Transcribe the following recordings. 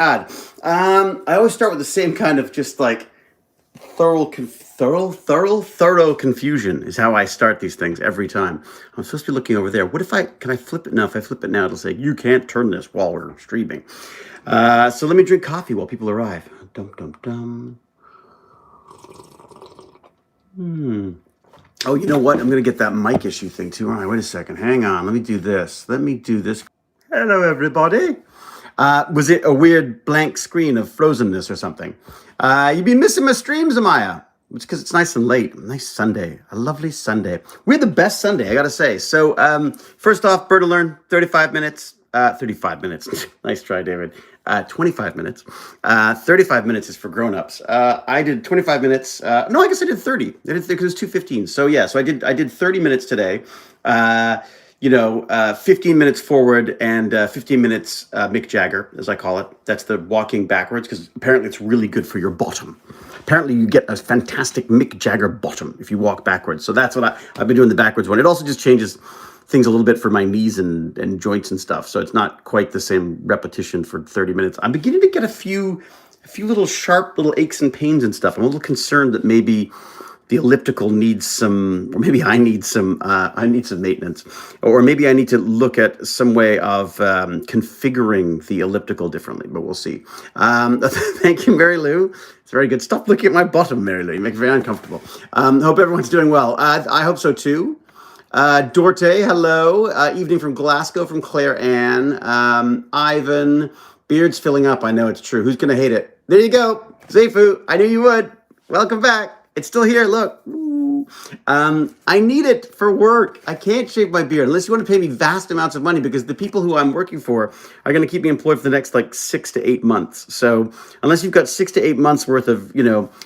God. I always start with the same kind of just like thorough confusion is how I start these things every time. I'm supposed to be looking over there. Can I flip it now? If I flip it now, it'll say, you can't turn this while we're streaming. So let me drink coffee while people arrive. Dum, dum, dum. Oh, you know what? I'm going to get that mic issue thing too. All right, wait a second. Hang on. Let me do this. Hello, everybody. Was it a weird blank screen of frozenness or something? You've been missing my streams, Amaya. It's because it's nice and late. Nice Sunday. A lovely Sunday. We had the best Sunday, I got to say. So first off, Bird to Learn, 35 minutes. 35 minutes. Nice try, David. 25 minutes. 35 minutes is for grown-ups. I did 25 minutes. No, I guess I did 30. I did because it was 2:15. So yeah, so I did 30 minutes today. 15 minutes forward and 15 minutes Mick Jagger, as I call it. That's the walking backwards, because apparently it's really good for your bottom. Apparently you get a fantastic Mick Jagger bottom if you walk backwards. So that's what I've been doing, the backwards one. It also just changes things a little bit for my knees and joints and stuff. So it's not quite the same repetition for 30 minutes. I'm beginning to get a few little sharp little aches and pains and stuff. I'm a little concerned that maybe the elliptical needs some, or maybe I need some maintenance, or maybe I need to look at some way of configuring the elliptical differently, but we'll see. Thank you, Mary Lou. It's very good. Stop looking at my bottom, Mary Lou. You make me very uncomfortable. Hope everyone's doing well. I hope so too. Dorte, hello. Evening from Glasgow from Claire Ann. Ivan, beard's filling up. I know it's true. Who's going to hate it? There you go. Zafu, I knew you would. Welcome back. It's still here. Look. Ooh. I need it for work. I can't shave my beard unless you want to pay me vast amounts of money, because the people who I'm working for are going to keep me employed for the next like 6 to 8 months. So unless you've got 6 to 8 months worth of,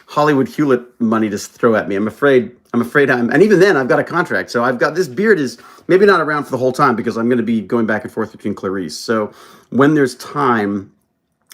Hollywood Hewlett money to throw at me, I'm afraid and even then I've got a contract. So I've got, this beard is maybe not around for the whole time because I'm going to be going back and forth between Clarice. So when there's time,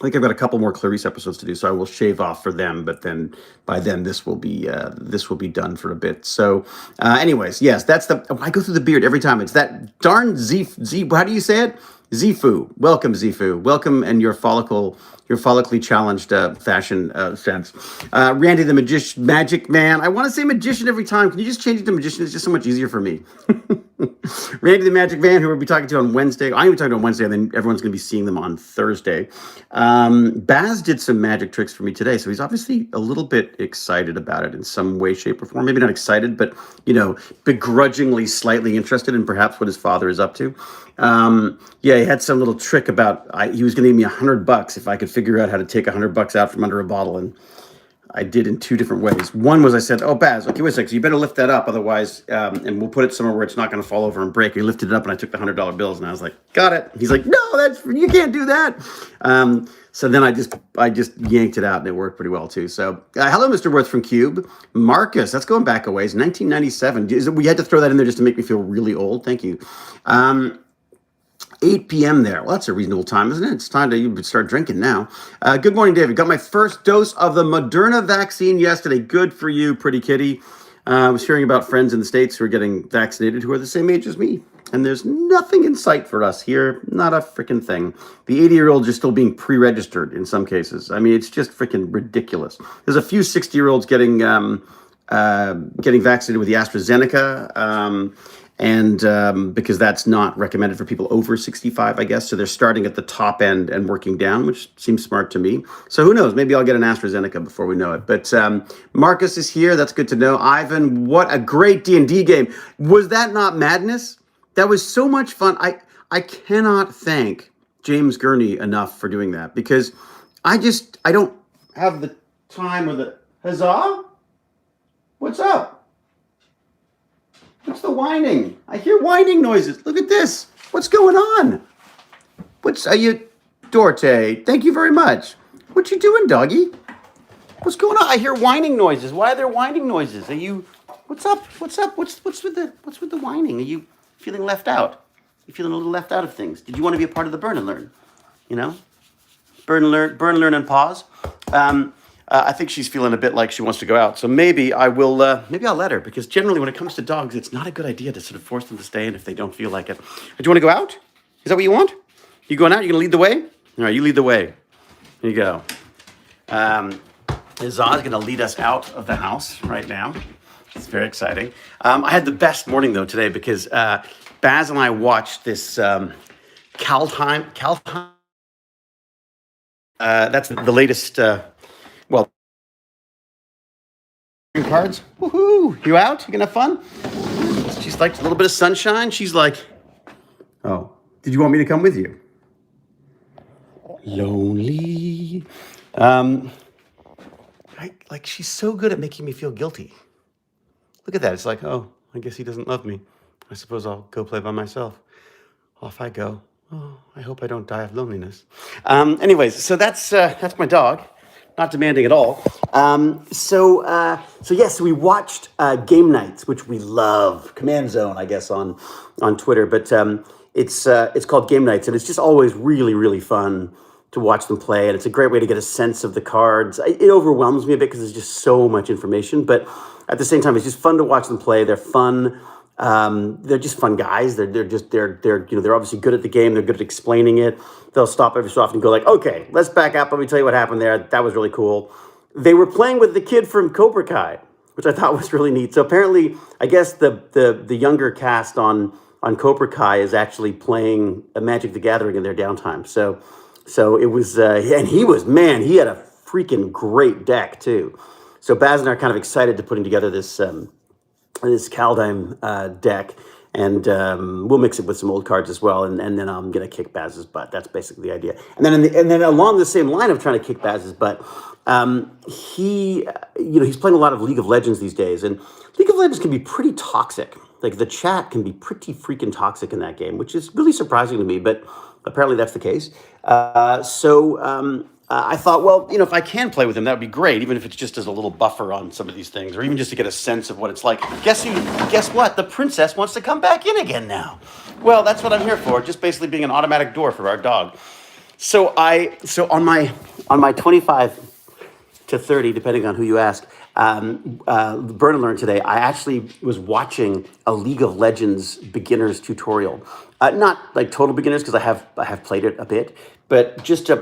I think I've got a couple more Clarice episodes to do, so I will shave off for them. But then by then this will be done for a bit. So, anyways, yes, I go through the beard every time. It's that darn Z. How do you say it? Zifu. Welcome, Zifu. Welcome, and your follically challenged fashion sense. Randy the magic man. I want to say magician every time. Can you just change it to magician? It's just so much easier for me. Randy the Magic Man, who we'll be talking to on Wednesday. I'm going to be talking on Wednesday, and then everyone's going to be seeing them on Thursday. Baz did some magic tricks for me today, so he's obviously a little bit excited about it in some way, shape, or form. Maybe not excited, but, begrudgingly slightly interested in perhaps what his father is up to. He had some little trick about, he was going to give me $100 if I could figure out how to take $100 out from under a bottle, and I did in two different ways. One was I said, oh, Baz, okay, wait a second, so you better lift that up, otherwise, and we'll put it somewhere where it's not going to fall over and break. He lifted it up, and I took the $100 bills, and I was like, got it. He's like, no, you can't do that. So then I just yanked it out, and it worked pretty well, too. So, hello, Mr. Worth from Cube. Marcus, that's going back a ways, 1997. We had to throw that in there just to make me feel really old. Thank you. 8 p.m. there. Well, that's a reasonable time, isn't it? It's time to start drinking now. Good morning, David. Got my first dose of the Moderna vaccine yesterday. Good for you, pretty kitty. I was hearing about friends in the States who are getting vaccinated who are the same age as me. And there's nothing in sight for us here. Not a freaking thing. The 80-year-olds are still being pre-registered in some cases. I mean, it's just freaking ridiculous. There's a few 60-year-olds getting vaccinated with the AstraZeneca. And because that's not recommended for people over 65, I guess. So they're starting at the top end and working down, which seems smart to me. So who knows? Maybe I'll get an AstraZeneca before we know it. But Marcus is here. That's good to know. Ivan, what a great D&D game. Was that not madness? That was so much fun. I cannot thank James Gurney enough for doing that, because I don't have the time or the... Huzzah? What's up? What's the whining? I hear whining noises. Look at this. What's going on? Are you... Dorte, thank you very much. What you doing, doggy? What's going on? I hear whining noises. Why are there whining noises? Are you... What's up? What's with the whining? Are you feeling left out? You feeling a little left out of things? Did you want to be a part of the Burn and Learn? Burn and Learn and pause. I think she's feeling a bit like she wants to go out. So maybe I'll let her, because generally when it comes to dogs, it's not a good idea to sort of force them to stay in if they don't feel like it. Do you want to go out? Is that what you want? You going out? You going to lead the way? All right, you lead the way. Here you go. Um, Zaz going to lead us out of the house right now. It's very exciting. I had the best morning though today because Baz and I watched this Kaldheim. That's the latest. Well, cards. Woohoo! You out? You gonna have fun? She's like a little bit of sunshine. She's like, oh, did you want me to come with you? Lonely. Like she's so good at making me feel guilty. Look at that. It's like, oh, I guess he doesn't love me. I suppose I'll go play by myself. Off I go. Oh, I hope I don't die of loneliness. Anyways, so that's my dog. Not demanding at all. So yes, we watched Game Nights, which we love. Command Zone, I guess, on Twitter. But it's called Game Nights, and it's just always really, really fun to watch them play. And it's a great way to get a sense of the cards. It overwhelms me a bit because there's just so much information. But at the same time, it's just fun to watch them play. They're fun. They're just fun guys. They're obviously good at the game. They're good at explaining it. They'll stop every so often and go like, okay, let's back up. Let me tell you what happened there. That was really cool. They were playing with the kid from Cobra Kai, which I thought was really neat. So apparently, I guess the younger cast on Cobra Kai is actually playing a Magic the Gathering in their downtime. So it was, and he had a freaking great deck too. So Baz and I are kind of excited to putting together this Kaldheim deck, and we'll mix it with some old cards as well, and then I'm gonna kick Baz's butt. That's basically the idea. And then along the same line of trying to kick Baz's butt, he's playing a lot of League of Legends these days, and League of Legends can be pretty toxic. Like the chat can be pretty freaking toxic in that game, which is really surprising to me, but apparently that's the case. I thought, well, if I can play with him, that would be great, even if it's just as a little buffer on some of these things, or even just to get a sense of what it's like. Guess what? The princess wants to come back in again now. Well, that's what I'm here for, just basically being an automatic door for our dog. So on my 25 to 30, depending on who you ask, Burn and Learn today, I actually was watching a League of Legends beginner's tutorial. Not like total beginners, because I have played it a bit, but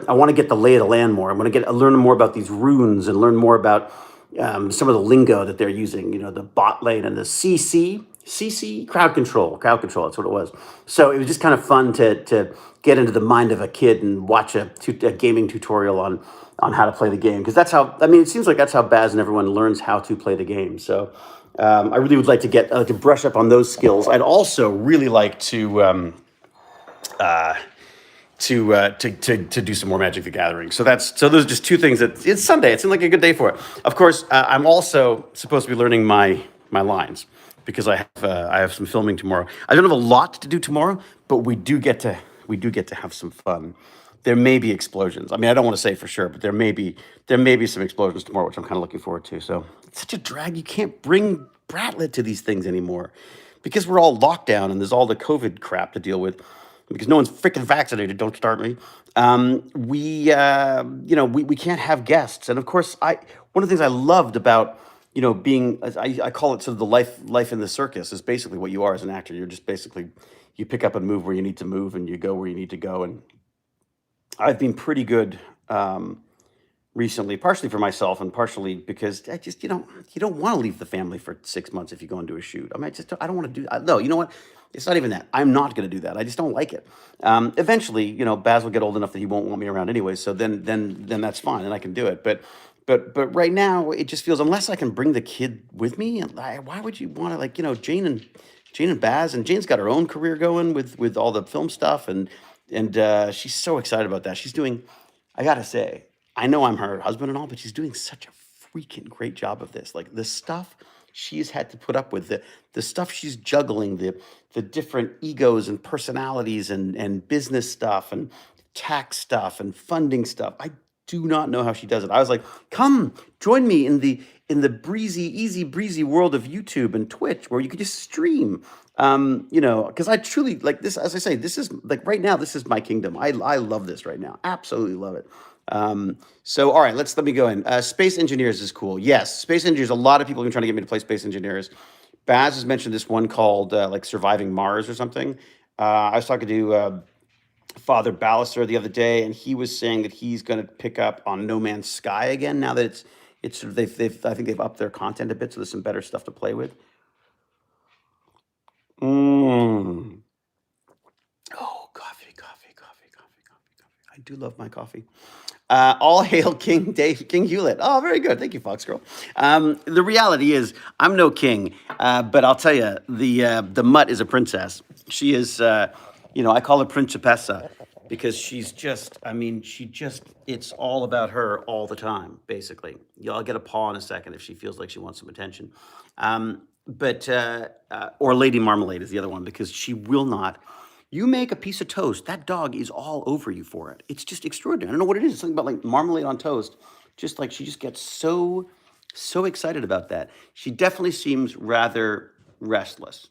I want to get the lay of the land more. I want to learn more about these runes and learn more about some of the lingo that they're using. The bot lane and the CC crowd control. That's what it was. So it was just kind of fun to get into the mind of a kid and watch a gaming tutorial on how to play the game, because it seems like that's how Baz and everyone learns how to play the game. So I really would like to brush up on those skills. I'd also really like to do some more Magic the Gathering. So those are just two things it's Sunday. It's like a good day for it. Of course, I'm also supposed to be learning my lines, because I have some filming tomorrow. I don't have a lot to do tomorrow, but we do get to have some fun. There may be explosions. I mean, I don't want to say for sure, but there may be some explosions tomorrow, which I'm kind of looking forward to. So it's such a drag. You can't bring Bratlet to these things anymore because we're all locked down and there's all the COVID crap to deal with. Because no one's freaking vaccinated. Don't start me. We can't have guests, and of course, one of the things I loved about being, I call it sort of the life in the circus, is basically what you are as an actor. You're just basically, you pick up and move where you need to move, and you go where you need to go. And I've been pretty good recently, partially for myself and partially because I just you don't want to leave the family for 6 months if you go into a shoot. I mean, I don't want to do. No, you know what? It's not even that. I'm not going to do that. I just don't like it. Eventually, Baz will get old enough that he won't want me around anyway. So then that's fine, and I can do it. But right now, it just feels, unless I can bring the kid with me, and why would you want to, Jane and Baz, and Jane's got her own career going with all the film stuff, and she's so excited about that. She's doing, I gotta say, I know I'm her husband and all, but she's doing such a freaking great job of this. Like the stuff she's had to put up with, the stuff she's juggling, the different egos and personalities and business stuff and tax stuff and funding stuff. I do not know how she does it. I was like, come join me in the easy breezy world of YouTube and Twitch, where you could just stream. Because I truly like this. As I say, this is like right now, this is my kingdom. I love this right now. Absolutely love it. So all right, let me go in. Space Engineers is cool. Yes, Space Engineers. A lot of people have been trying to get me to play Space Engineers. Baz has mentioned this one called like Surviving Mars or something. I was talking to Father Ballister the other day, and he was saying that he's going to pick up on No Man's Sky again now that it's sort of they've I think they've upped their content a bit, so there's some better stuff to play with. Mm. Oh, coffee, coffee, coffee, coffee, coffee, coffee. I do love my coffee. All hail King Dave, King Hewlett. Oh, very good. Thank you, Fox Girl. The reality is, I'm no king, but I'll tell you, the mutt is a princess. She is, I call her Principessa because she's just, I mean, it's all about her all the time, basically. I'll get a paw in a second if she feels like she wants some attention. Or Lady Marmalade is the other one because she will not. You make a piece of toast, that dog is all over you for it. It's just extraordinary. I don't know what it is. It's something about like marmalade on toast. Just like she just gets so excited about that. She definitely seems rather restless.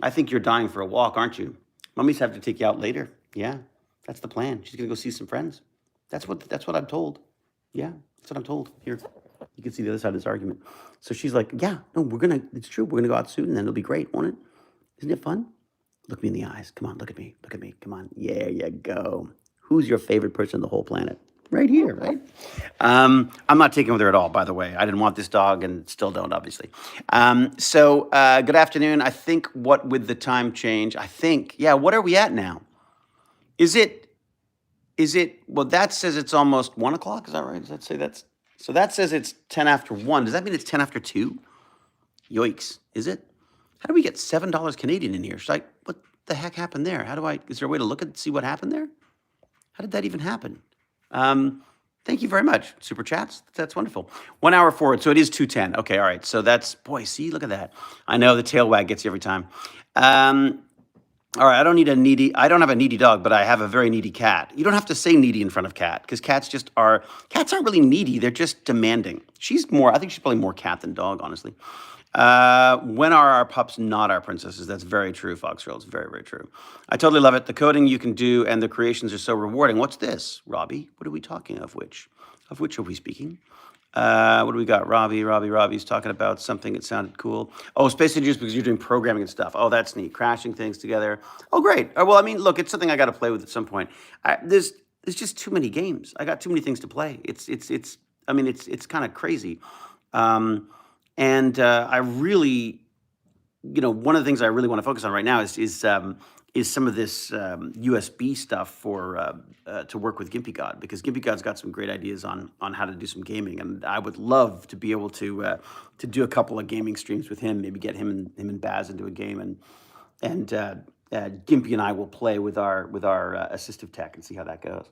I think you're dying for a walk, aren't you? Mummy's have to take you out later. Yeah, that's the plan. She's gonna go see some friends. That's what I'm told. Yeah, that's what I'm told. Here, you can see the other side of this argument. So she's like, yeah, no, it's true. We're gonna go out soon, and then it'll be great, won't it? Isn't it fun? Look me in the eyes. Come on, look at me. Look at me. Come on. There you go. Who's your favorite person on the whole planet? Right here, right? I'm not taking with her at all, by the way. I didn't want this dog and still don't, obviously. Good afternoon. I think what with the time change, what are we at now? Is it, well, that says it's almost 1 o'clock. Is that right? Does that say so that says it's 10 after 1. Does that mean it's 10 after 2? Yikes. Is it? How do we get $7 Canadian in here? She's like, what the heck happened there? Is there a way to look at see what happened there? How did that even happen? Thank you very much. Super chats. That's wonderful. 1 hour forward. So it is 2:10. Okay. All right. So see, look at that. I know the tail wag gets you every time. All right. I don't have a needy dog, but I have a very needy cat. You don't have to say needy in front of cat because cats aren't really needy. They're just demanding. I think she's probably more cat than dog, honestly. When are our pups not our princesses? That's very true, Foxgirl. It's very, very true. I totally love it. The coding you can do and the creations are so rewarding. What's this, Robbie? What are we talking of? Of which are we speaking? What do we got? Robbie's talking about something that sounded cool. Oh, Space Engineers because you're doing programming and stuff. Oh, that's neat. Crashing things together. Oh, great. Well, I mean, look, it's something I got to play with at some point. There's just too many games. I got too many things to play. It's kind of crazy. I really, one of the things I really want to focus on right now is some of this USB stuff for to work with Gimpy God because Gimpy God's got some great ideas on how to do some gaming, and I would love to be able to do a couple of gaming streams with him, maybe get him and Baz into a game, and Gimpy and I will play with our assistive tech and see how that goes.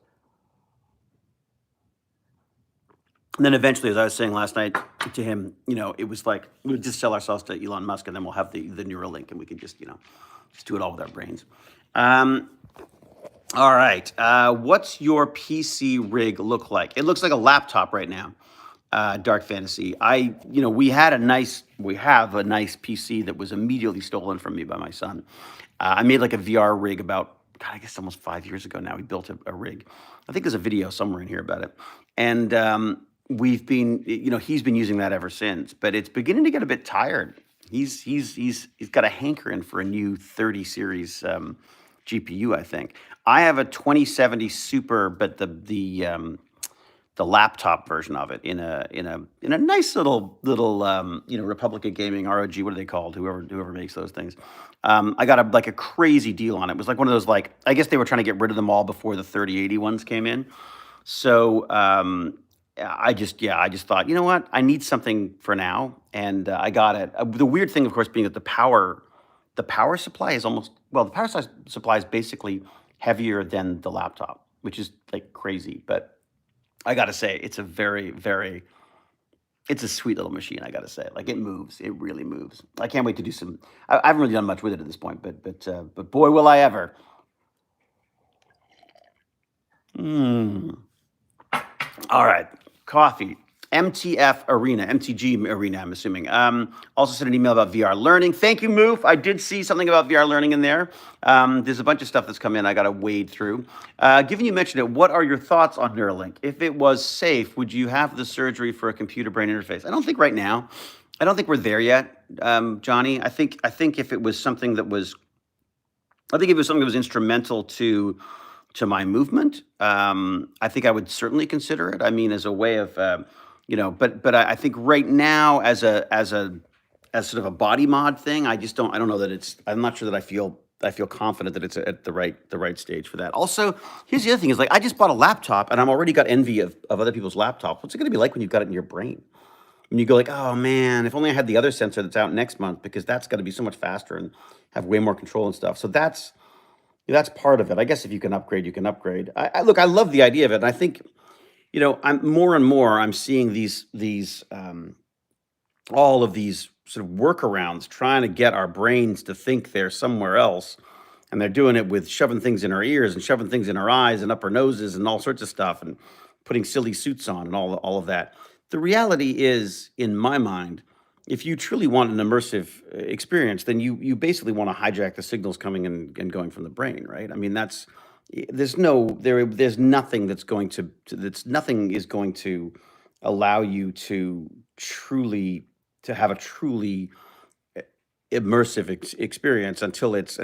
And then eventually, as I was saying last night to him, it was like we would just sell ourselves to Elon Musk, and then we'll have the Neuralink, and we could just do it all with our brains. All right. What's your PC rig look like? It looks like a laptop right now. Dark Fantasy. We have a nice PC that was immediately stolen from me by my son. I made like a VR rig about, I guess almost 5 years ago now. We built a rig. I think there's a video somewhere in here about it. And we've been, he's been using that ever since, but it's beginning to get a bit tired. He's got a hankering for a new 30 series GPU, I think. I have a 2070 Super, but the laptop version of it in a nice little Republica Gaming ROG. What are they called? Whoever makes those things. I got a crazy deal on it. It was like one of those I guess they were trying to get rid of them all before the 3080 ones came in. So I just thought, you know what? I need something for now, and I got it. The weird thing, of course, being that the power supply is supply is basically heavier than the laptop, which is like crazy. But I got to say, it's a very, very, it's a sweet little machine. I got to say, it moves. It really moves. I can't wait to do some. I haven't really done much with it at this point, but boy, will I ever. All right, coffee. MTG Arena, I'm assuming. Also sent an email about VR learning. Thank you, Moof. I did see something about VR learning in there. There's a bunch of stuff that's come in I got to wade through. Given you mentioned it, what are your thoughts on Neuralink? If it was safe, would you have the surgery for a computer-brain interface? I don't think right now. I don't think we're there yet, Johnny. I think if it was something that was instrumental to to my movement. I think I would certainly consider it. I mean, as a way of, but I think right now, as sort of a body mod thing, I don't know that it's. I'm not sure that I feel confident that it's at the right stage for that. Also, here's the other thing: is like I just bought a laptop, and I'm already got envy of other people's laptops. What's it going to be like when you've got it in your brain? When you go like, oh man, if only I had the other sensor that's out next month, because that's going to be so much faster and have way more control and stuff. So that's part of it. I guess if you can upgrade, you can upgrade. Look, I love the idea of it, and I think I'm more and more I'm seeing these all of these sort of workarounds trying to get our brains to think they're somewhere else, and they're doing it with shoving things in our ears and shoving things in our eyes and up our noses and all sorts of stuff and putting silly suits on and all of that. The reality is, in my mind, if you truly want an immersive experience, then you basically want to hijack the signals coming and going from the brain, right? I mean, there's nothing nothing is going to allow you to have a truly immersive experience until it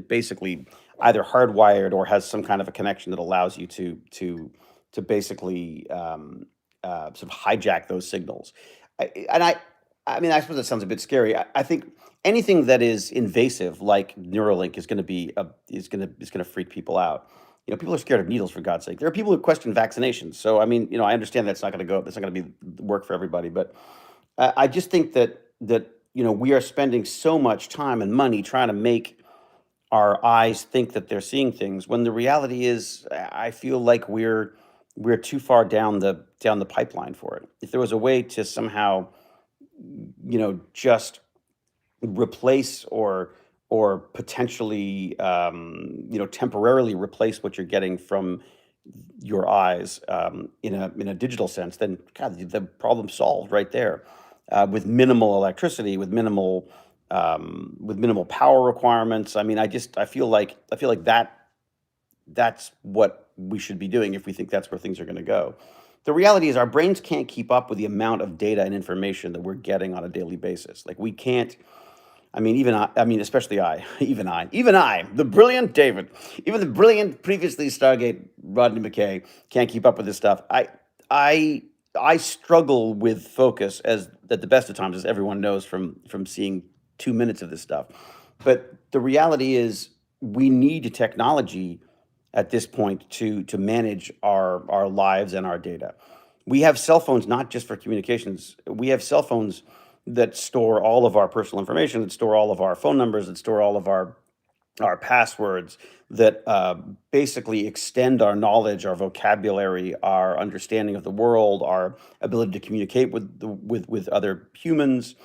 basically either hardwired or has some kind of a connection that allows you to basically sort of hijack those signals. I mean, I suppose that sounds a bit scary. I think anything that is invasive, like Neuralink, is going to freak people out. People are scared of needles, for God's sake. There are people who question vaccinations. So I mean, I understand that's not going to be work for everybody, but I just think that we are spending so much time and money trying to make our eyes think that they're seeing things when the reality is, I feel like we're too far down the pipeline for it. If there was a way to somehow, just replace or potentially, temporarily replace what you're getting from your eyes, in a digital sense, then God, the problem solved right there, with minimal electricity, with minimal power requirements. I mean, I feel like that's what we should be doing if we think that's where things are going to go. The reality is our brains can't keep up with the amount of data and information that we're getting on a daily basis. Like we can't. I mean, especially even I, the brilliant David, even the brilliant previously Stargate Rodney McKay can't keep up with this stuff. I, I struggle with focus as at the best of times, as everyone knows from seeing 2 minutes of this stuff. But the reality is, we need technology at this point to manage our lives and our data. We have cell phones not just for communications. We have cell phones that store all of our personal information, that store all of our phone numbers, that store all of our passwords, that basically extend our knowledge, our vocabulary, our understanding of the world, our ability to communicate with other humans,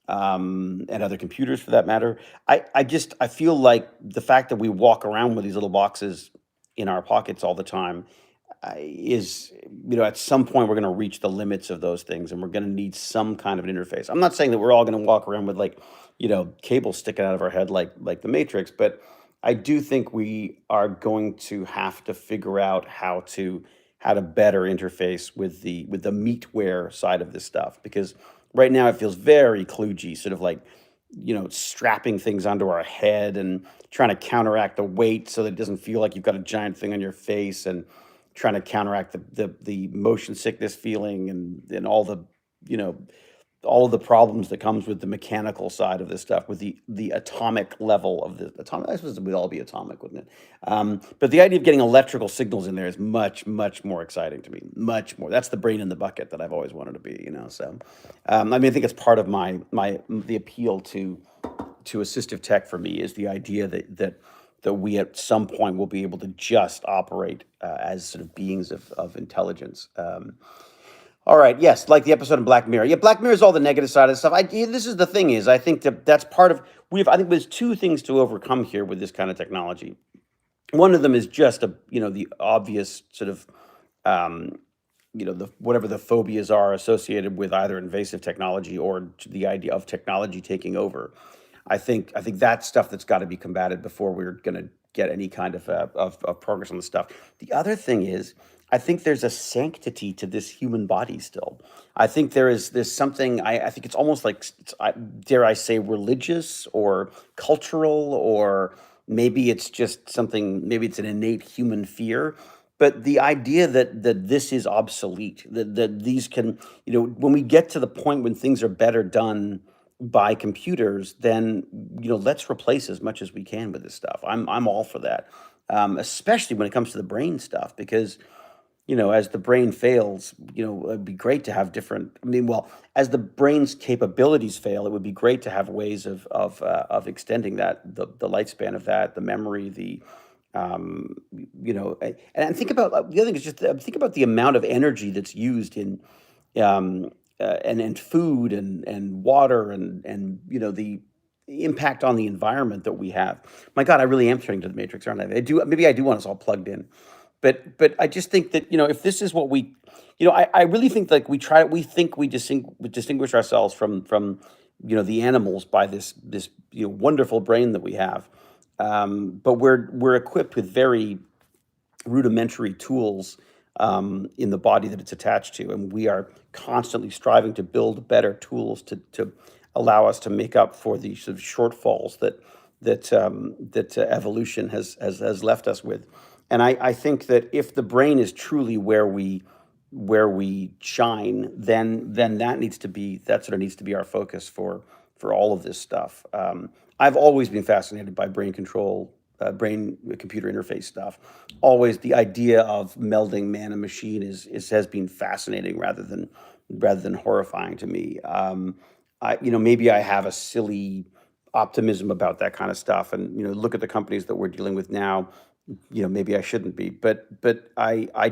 and other computers for that matter. I feel like the fact that we walk around with these little boxes in our pockets all the time, is, at some point we're going to reach the limits of those things, and we're going to need some kind of an interface. I'm not saying that we're all going to walk around with, like, cables sticking out of our head like the Matrix, but I do think we are going to have to figure out how to better interface with the meatware side of this stuff, because right now it feels very kludgy, sort of like, strapping things onto our head and trying to counteract the weight so that it doesn't feel like you've got a giant thing on your face, and trying to counteract the motion sickness feeling, and you know all of the problems that comes with the mechanical side of this stuff, with the atomic level of the atomic. I suppose we'd all be atomic, wouldn't it? But the idea of getting electrical signals in there is much, much more exciting to me. Much more. That's the brain in the bucket that I've always wanted to be. So, I mean, I think it's part of the appeal to assistive tech for me, is the idea that we at some point will be able to just operate as sort of beings of intelligence. All right. Yes, like the episode of Black Mirror. Yeah, Black Mirror is all the negative side of stuff. This is the thing is, I think that's part of I think there's two things to overcome here with this kind of technology. One of them is just the obvious sort of, whatever the phobias are associated with either invasive technology or the idea of technology taking over. I think that's stuff that's got to be combated before we're going to get any kind of progress on the stuff. The other thing is, I think there's a sanctity to this human body still. I think there's something. I think it's almost like, dare I say, religious or cultural or Maybe it's just something, maybe it's an innate human fear. But the idea that this is obsolete, that these can, when we get to the point when things are better done by computers, then let's replace as much as we can with this stuff. I'm all for that, especially when it comes to the brain stuff, because as the brain fails, it'd be great to have different. I mean, well, as the brain's capabilities fail, it would be great to have ways of extending the lifespan of that, the memory, and think about the other thing is just think about the amount of energy that's used in um, and food and water and the impact on the environment that we have. My God, I really am turning to the Matrix, aren't I? Maybe I do want us all plugged in. But I just think that if this is what we, I really think like we think we distinguish ourselves from the animals by this wonderful brain that we have, but we're equipped with very rudimentary tools in the body that it's attached to, and we are constantly striving to build better tools to allow us to make up for the sort of shortfalls that evolution has left us with. And I think that if the brain is truly where we shine, then that sort of needs to be our focus for all of this stuff. I've always been fascinated by brain control, brain computer interface stuff. Always the idea of melding man and machine has been fascinating rather than horrifying to me. Maybe I have a silly optimism about that kind of stuff, and look at the companies that we're dealing with now. Maybe I shouldn't be, but I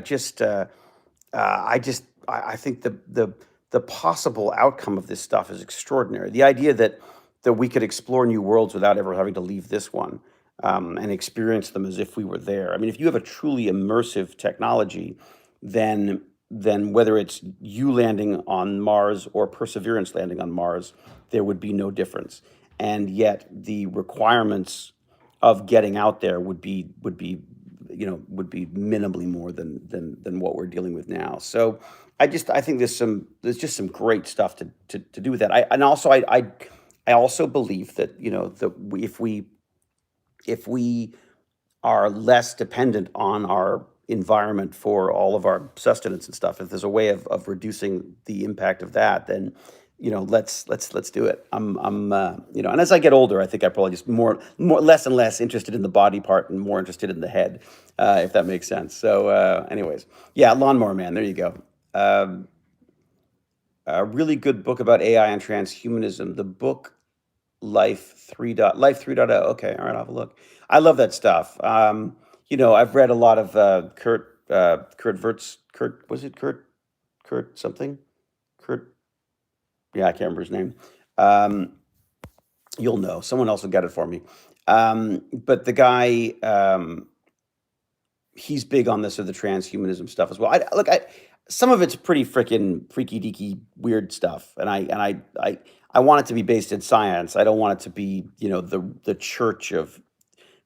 think the possible outcome of this stuff is extraordinary. The idea that we could explore new worlds without ever having to leave this one, and experience them as if we were there. I mean, if you have a truly immersive technology, then whether it's you landing on Mars or Perseverance landing on Mars, there would be no difference. And yet the requirements of getting out there would be minimally more than what we're dealing with now. So I think there's just some great stuff to do with that. I also believe that if we are less dependent on our environment for all of our sustenance and stuff, if there's a way of reducing the impact of that, then let's do it. And as I get older, I think I probably just less and less interested in the body part and more interested in the head, if that makes sense. So, anyways, yeah, Lawnmower Man. There you go. A really good book about AI and transhumanism. The book Life 3.0. Okay, all right, I'll have a look. I love that stuff. I've read a lot of Kurt Vertz. Was it Kurt something? Kurt, yeah, I can't remember his name. You'll know. Someone else will get it for me. But the guy, he's big on this or the transhumanism stuff as well. Some of it's pretty freaking freaky deaky weird stuff, and I want it to be based in science. I don't want it to be the church of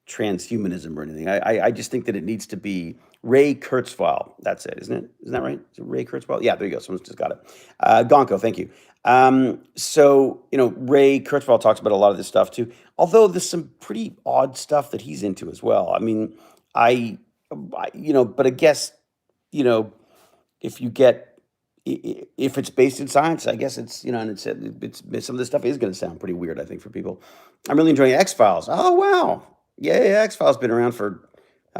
transhumanism or anything. I just think that it needs to be Ray Kurzweil. That's it, isn't it? Isn't that right? Is it Ray Kurzweil? Yeah, there you go. Someone's just got it. Gonko, thank you. So Ray Kurzweil talks about a lot of this stuff too. Although there's some pretty odd stuff that he's into as well. I mean, but I guess if you get if it's based in science, I guess it's and it's some of this stuff is going to sound pretty weird, I think, for people. I'm really enjoying X-Files. Oh wow, yeah, X-Files been around for.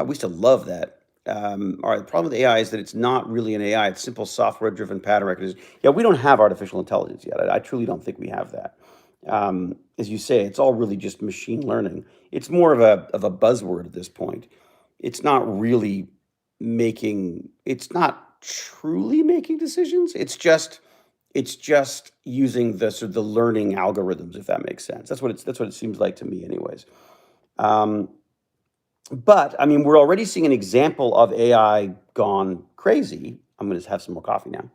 We used to love that. All right, the problem with AI is that it's not really an AI; it's simple software-driven pattern recognition. Yeah, we don't have artificial intelligence yet. I truly don't think we have that. As you say, it's all really just machine learning. It's more of a buzzword at this point. It's not really making. It's not truly making decisions. It's just using the sort of the learning algorithms, if that makes sense. That's what it seems like to me, anyways. But I mean, we're already seeing an example of AI gone crazy. I'm going to have some more coffee now.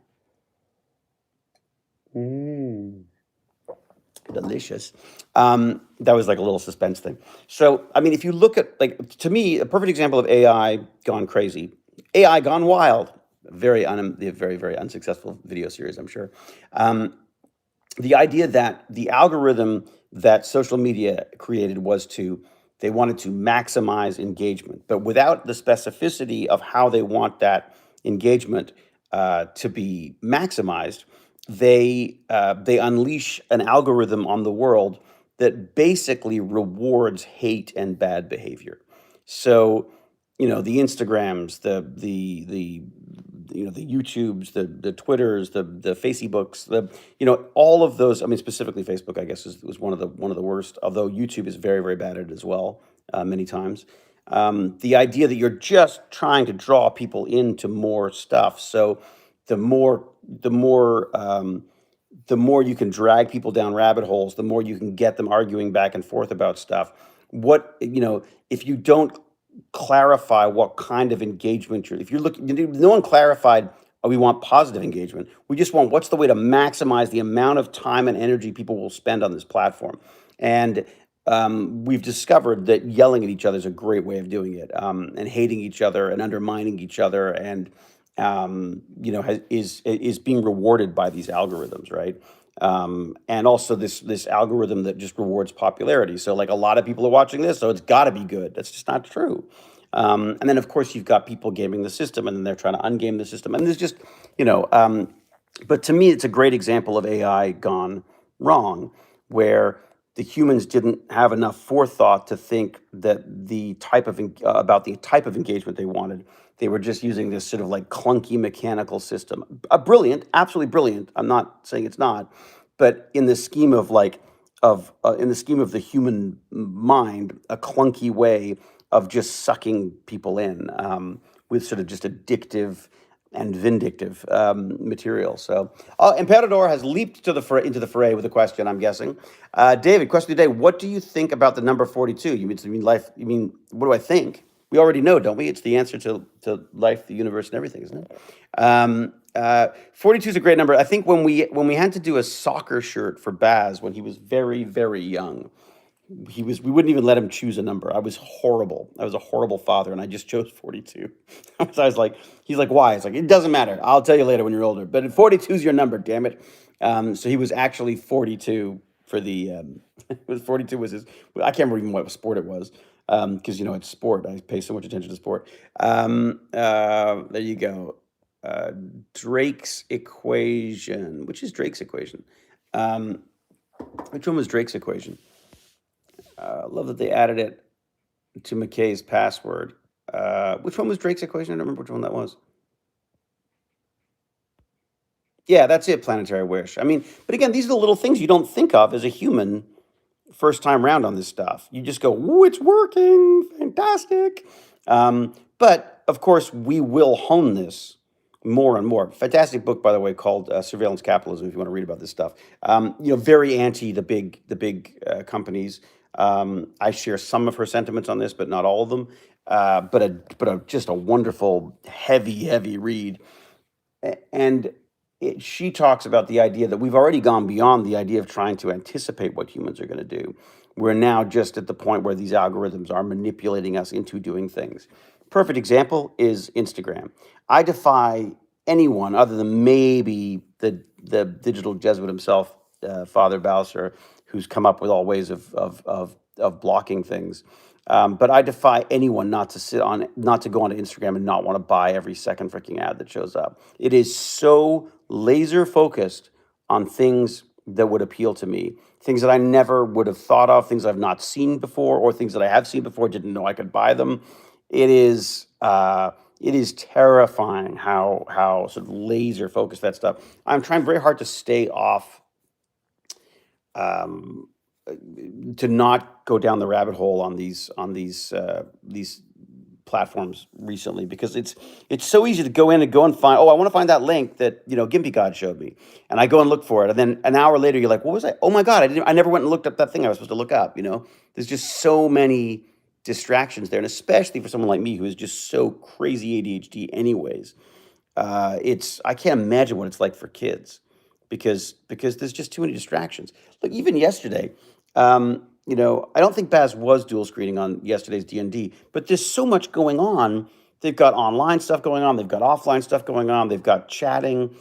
Delicious. That was like a little suspense thing. So, I mean, if you look at to me, a perfect example of AI gone crazy, AI gone wild. Very very unsuccessful video series, I'm sure. The idea that the algorithm that social media created was to They wanted to maximize engagement, but without the specificity of how they want that engagement to be maximized, they unleash an algorithm on the world that basically rewards hate and bad behavior. So, the Instagrams, the YouTubes, the Twitters, the Facebooks, all of those. I mean, specifically Facebook, I guess, was one of the worst. Although YouTube is very, very bad at it as well, many times. The idea that you're just trying to draw people into more stuff. So the more the more the more you can drag people down rabbit holes, the more you can get them arguing back and forth about stuff. If you don't clarify what kind of engagement if you're looking, no one clarified, "Oh, we want positive engagement. We just want what's the way to maximize the amount of time and energy people will spend on this platform." And we've discovered that yelling at each other is a great way of doing it, and hating each other and undermining each other, and is being rewarded by these algorithms, right? And also this algorithm that just rewards popularity. So like a lot of people are watching this, so it's got to be good. That's just not true. And then of course you've got people gaming the system, and then they're trying to ungame the system, and there's just but to me, it's a great example of AI gone wrong, where the humans didn't have enough forethought to think that about the type of engagement they wanted. They were just using this sort of like clunky mechanical system. Brilliant, absolutely brilliant. I'm not saying it's not, but in the scheme of the human mind, a clunky way of just sucking people in, with sort of just addictive and vindictive material. So, Emperador has leaped into the fray with a question, I'm guessing. David, question today: what do you think about the number 42? You mean life? You mean, what do I think? We already know, don't we? It's the answer to life, the universe, and everything, isn't it? 42 is a great number. I think when we had to do a soccer shirt for Baz when he was very, very young, we wouldn't even let him choose a number. I was horrible. I was a horrible father, and I just chose 42. So I was like, he's like, why? It's like, it doesn't matter. I'll tell you later when you're older. But 42 is your number, damn it. So he was actually 42 for the. 42 was his. I can't remember even what sport it was, because it's sport. I pay so much attention to sport. There you go. Drake's equation. Which is Drake's equation? Which one was Drake's equation? Love that they added it to McKay's password. Which one was Drake's equation? I don't remember which one that was. Yeah, that's it, planetary wish. I mean, but again, these are the little things you don't think of as a human first time round on this stuff. You just go, "Ooh, it's working, fantastic." But of course, we will hone this more and more. Fantastic book, by the way, called Surveillance Capitalism. If you want to read about this stuff, very anti the big companies. I share some of her sentiments on this, but not all of them. But just a wonderful, heavy read. And she talks about the idea that we've already gone beyond the idea of trying to anticipate what humans are going to do. We're now just at the point where these algorithms are manipulating us into doing things. Perfect example is Instagram. I defy anyone other than maybe the digital Jesuit himself, Father Balser, who's come up with all ways of blocking things. But I defy anyone not to go onto Instagram and not want to buy every second freaking ad that shows up. It is so laser focused on things that would appeal to me, things that I never would have thought of, things I've not seen before, or things that I have seen before, didn't know I could buy them. It is terrifying how sort of laser focused that stuff. I'm trying very hard to stay off. To not go down the rabbit hole on these platforms recently, because it's so easy to go in and find, I want to find that link that Gimpy God showed me, and I go and look for it, and then an hour later you're like, what was that? Oh my God, I never went and looked up that thing I was supposed to look up. There's just so many distractions there, and especially for someone like me who is just so crazy ADHD anyways. I can't imagine what it's like for kids, because there's just too many distractions. Like even yesterday, I don't think Baz was dual screening on yesterday's D&D, but there's so much going on. They've got online stuff going on. They've got offline stuff going on. They've got chatting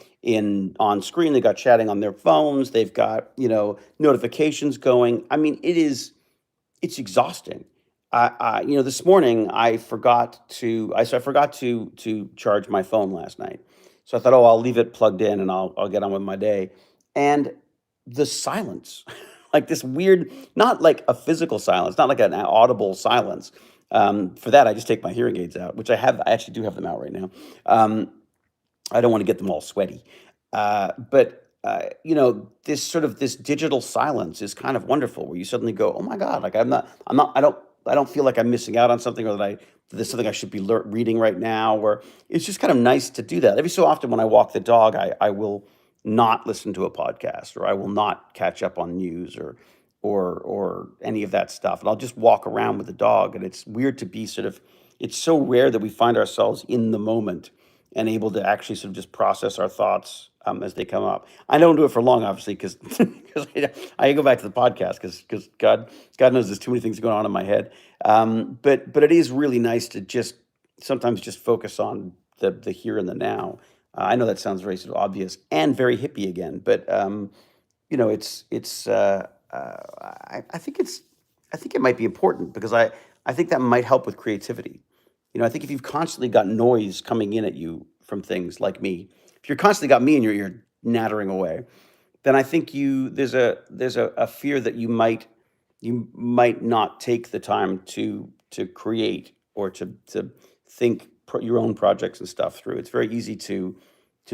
on screen. They've got chatting on their phones. They've got, notifications going. I mean, it's exhausting. This morning I forgot to I forgot to charge my phone last night. So I thought, oh, I'll leave it plugged in and I'll get on with my day. And the silence, like this weird, not like a physical silence, not like an audible silence. For that, I just take my hearing aids out, which I have. I actually do have them out right now. Um, I don't want to get them all sweaty. But this sort of this digital silence is kind of wonderful, where you suddenly go, "Oh my God!" Like I don't feel like I'm missing out on something, or that there's something I should be reading right now. Or it's just kind of nice to do that. Every so often, when I walk the dog, I will not listen to a podcast, or I will not catch up on news, or any of that stuff, and I'll just walk around with the dog. And it's weird to be sort of. It's so rare that we find ourselves in the moment and able to actually sort of just process our thoughts as they come up. I don't do it for long, obviously, because I go back to the podcast because God knows there's too many things going on in my head. But it is really nice to just sometimes just focus on the here and the now. I know that sounds very sort of obvious and very hippie again, but I think it might be important because I think that might help with creativity. I think if you've constantly got noise coming in at you from things like me, if you're constantly got me in your ear nattering away, then I think there's a fear that you might not take the time to create or to think your own projects and stuff through. It's very easy to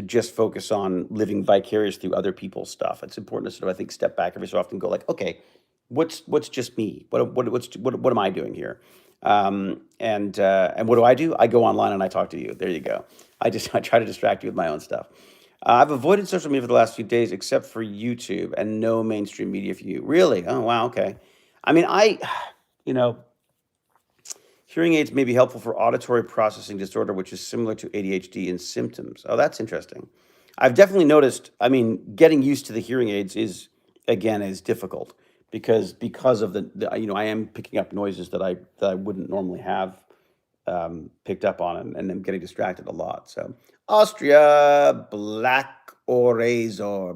just focus on living vicarious through other people's stuff. It's important to sort of, I think, step back every so often and go like, okay, what's just me? What am I doing here? And what do? I go online and I talk to you. There you go. I try to distract you with my own stuff. I've avoided social media for the last few days, except for YouTube and no mainstream media for you. Really? Oh wow. Okay. I mean, you know, hearing aids may be helpful for auditory processing disorder, which is similar to ADHD in symptoms. Oh, that's interesting. I've definitely noticed, I mean, getting used to the hearing aids is difficult because of I am picking up noises that I wouldn't normally have picked up on, and I'm getting distracted a lot. So Austria, Black Razor,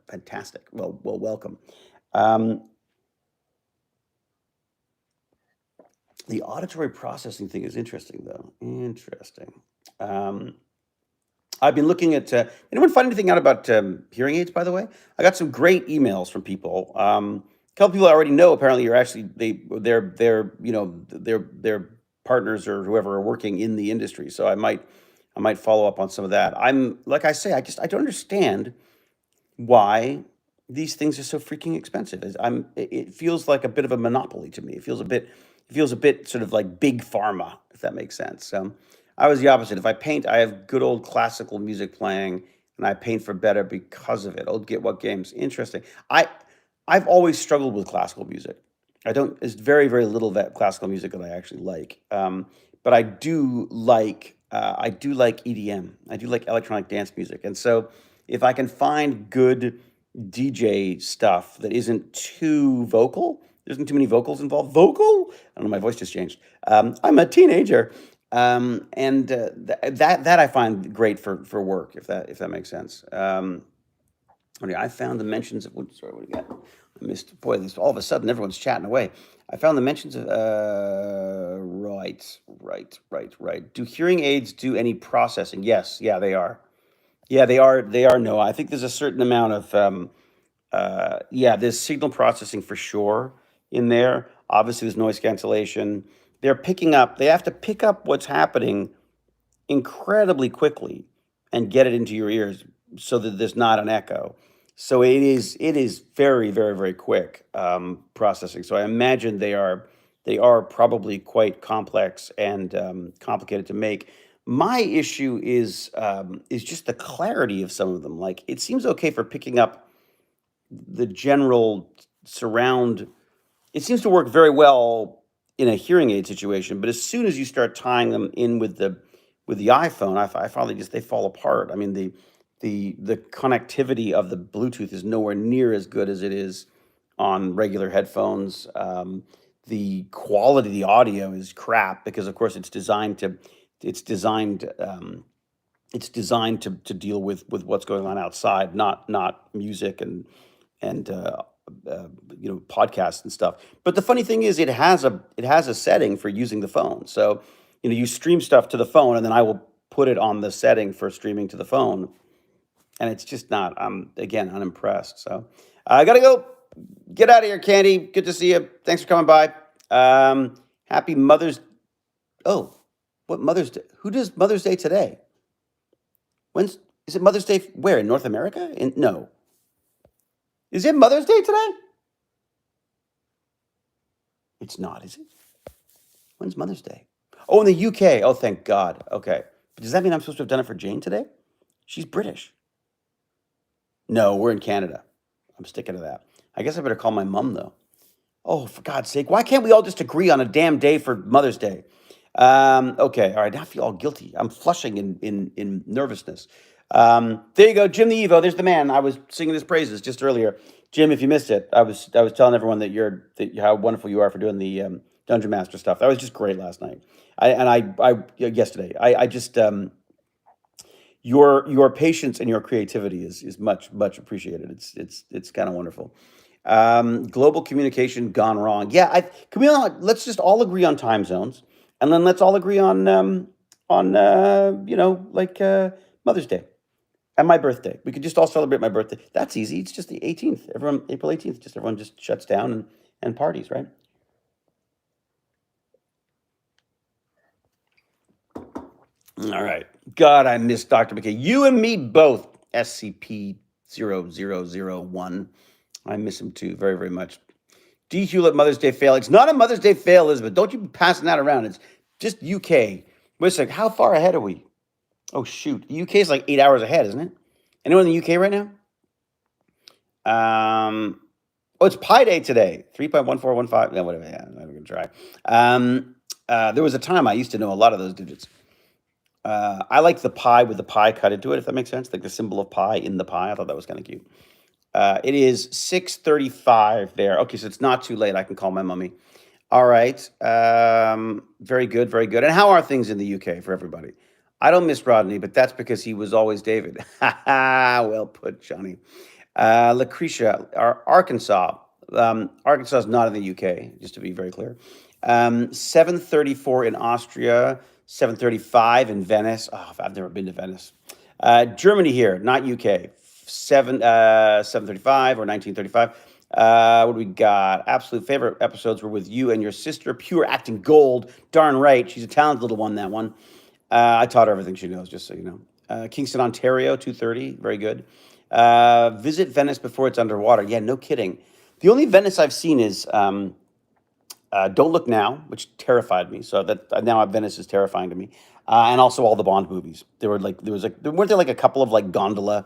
fantastic. Well, welcome. Um, the auditory processing thing is interesting, though. Interesting. Um, I've been looking at. Anyone find anything out about hearing aids? By the way, I got some great emails from people. A couple people I already know. Apparently, are actually their partners or whoever are working in the industry. So I might follow up on some of that. I'm like I say, I don't understand why these things are so freaking expensive. It feels like a bit of a monopoly to me. It feels a bit sort of like big pharma, if that makes sense. I was the opposite. If I paint, I have good old classical music playing, and I paint for better because of it. Oh, get what games? Interesting. I've always struggled with classical music. I don't. It's very very little that classical music that I actually like. But I do like EDM. I do like electronic dance music, and so if I can find good DJ stuff that isn't too vocal, there isn't too many vocals involved. Vocal? I don't know. My voice just changed. I'm a teenager, and that I find great for work, if that makes sense. Okay, I found the mentions of. Sorry, what do we got? I missed. Boy, this all of a sudden everyone's chatting away. I found the mentions of. Right. Do hearing aids do any processing? Yes. Yeah, they are. Yeah, they are. They are. No, I think there's a certain amount of. Yeah, there's signal processing for sure in there. Obviously, there's noise cancellation. They're picking up. They have to pick up what's happening incredibly quickly and get it into your ears so that there's not an echo. So it is very very very quick processing. So I imagine they are probably quite complex and complicated to make. My issue is just the clarity of some of them. Like it seems okay for picking up the general surround. It seems to work very well in a hearing aid situation, but as soon as you start tying them in with the iPhone, I find they fall apart. I mean, the connectivity of the Bluetooth is nowhere near as good as it is on regular headphones. The quality of the audio is crap because, of course, it's designed to deal with what's going on outside, not music and uh, podcasts and stuff. But the funny thing is, it has a setting for using the phone. So you stream stuff to the phone, and then I will put it on the setting for streaming to the phone, and it's just not. I'm again unimpressed. So I gotta go. Get out of here, Candy. Good to see you. Thanks for coming by. Happy Mother's. Oh, what Mother's Day? Who does Mother's Day today? When's is it Mother's Day? Where in North America? No, is it Mother's Day today? It's not, is it? When's Mother's Day? Oh, in the UK. Oh, thank God. Okay, but does that mean I'm supposed to have done it for Jane today? She's British. No, we're in Canada. I'm sticking to that. I guess I better call my mom though. Oh, for God's sake, why can't we all just agree on a damn day for Mother's Day? Okay, all right. Now I feel all guilty. I'm flushing in nervousness. There you go, Jim the Evo. There's the man. I was singing his praises just earlier. Jim, if you missed it, I was telling everyone that how wonderful you are for doing the Dungeon Master stuff. That was just great last night. Yesterday. I just your patience and your creativity is much appreciated. It's kind of wonderful. Global communication gone wrong. Yeah, let's just all agree on time zones, and then let's all agree on Mother's Day and my birthday. We could just all celebrate my birthday. That's easy. It's just the 18th. April 18th. Just everyone just shuts down and parties, right? All right. God, I miss Dr. McKay. You and me both. SCP-0001. I miss him too very, very much. D. Hewlett Mother's Day fail. It's not a Mother's Day fail, Elizabeth. Don't you be passing that around. It's just UK. Wait a second. How far ahead are we? Oh, shoot. The UK is like 8 hours ahead, isn't it? Anyone in the UK right now? It's Pi Day today. 3.1415. Yeah, whatever. Yeah, I'm not going to try. There was a time I used to know a lot of those digits. I like the pi with the pi cut into it, if that makes sense. Like the symbol of pi in the pi. I thought that was kind of cute. It is 6:35 there. Okay, so it's not too late. I can call my mummy. All right. Very good, very good. And how are things in the UK for everybody? I don't miss Rodney, but that's because he was always David. Well put, Johnny. Lucretia, Arkansas. Arkansas is not in the UK, just to be very clear. 7:34 in Austria. 7:35 in Venice. Oh, I've never been to Venice. Germany here, not UK. 7:35 or 19:35. What do we got? Absolute favorite episodes were with you and your sister. Pure acting gold. Darn right. She's a talented little one, that one. I taught her everything she knows, just so you know. Kingston, Ontario, 2:30. Very good. Visit Venice before it's underwater. Yeah, no kidding. The only Venice I've seen is Don't Look Now, which terrified me. So that now Venice is terrifying to me. And also all the Bond movies. Weren't there like a couple of gondola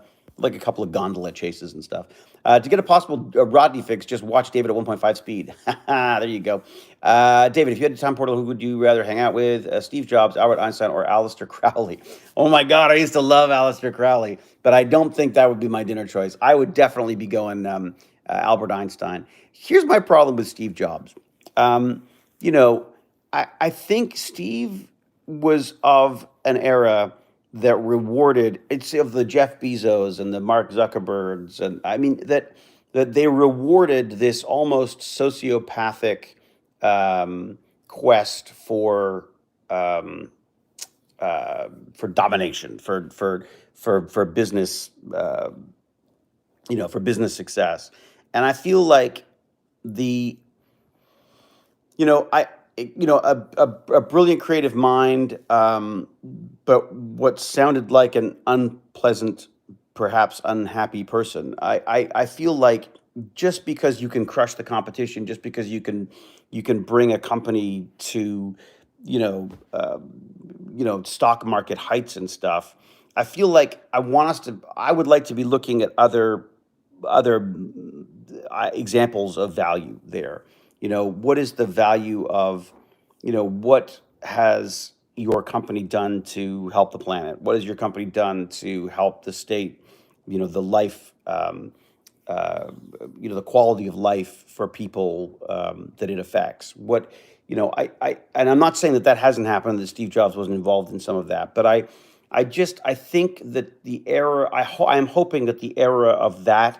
chases and stuff. To get a possible Rodney fix, just watch David at 1.5 speed. There you go. David, if you had a time portal, who would you rather hang out with? Steve Jobs, Albert Einstein, or Aleister Crowley? Oh my God, I used to love Aleister Crowley, but I don't think that would be my dinner choice. I would definitely be going Albert Einstein. Here's my problem with Steve Jobs. I think Steve was of an era that rewarded, it's of the Jeff Bezos and the Mark Zuckerbergs, and I mean that they rewarded this almost sociopathic quest for domination, for business, for business success, and I feel like the a brilliant creative mind, but what sounded like an unpleasant, perhaps unhappy person. I feel like just because you can crush the competition, just because you can bring a company to, stock market heights and stuff, I feel like I would like to be looking at other examples of value there. What is the value of, what has your company done to help the planet? What has your company done to help the state, the life, the quality of life for people that it affects? And I'm not saying that hasn't happened, that Steve Jobs wasn't involved in some of that, but I think that the era, I am hoping that the era of that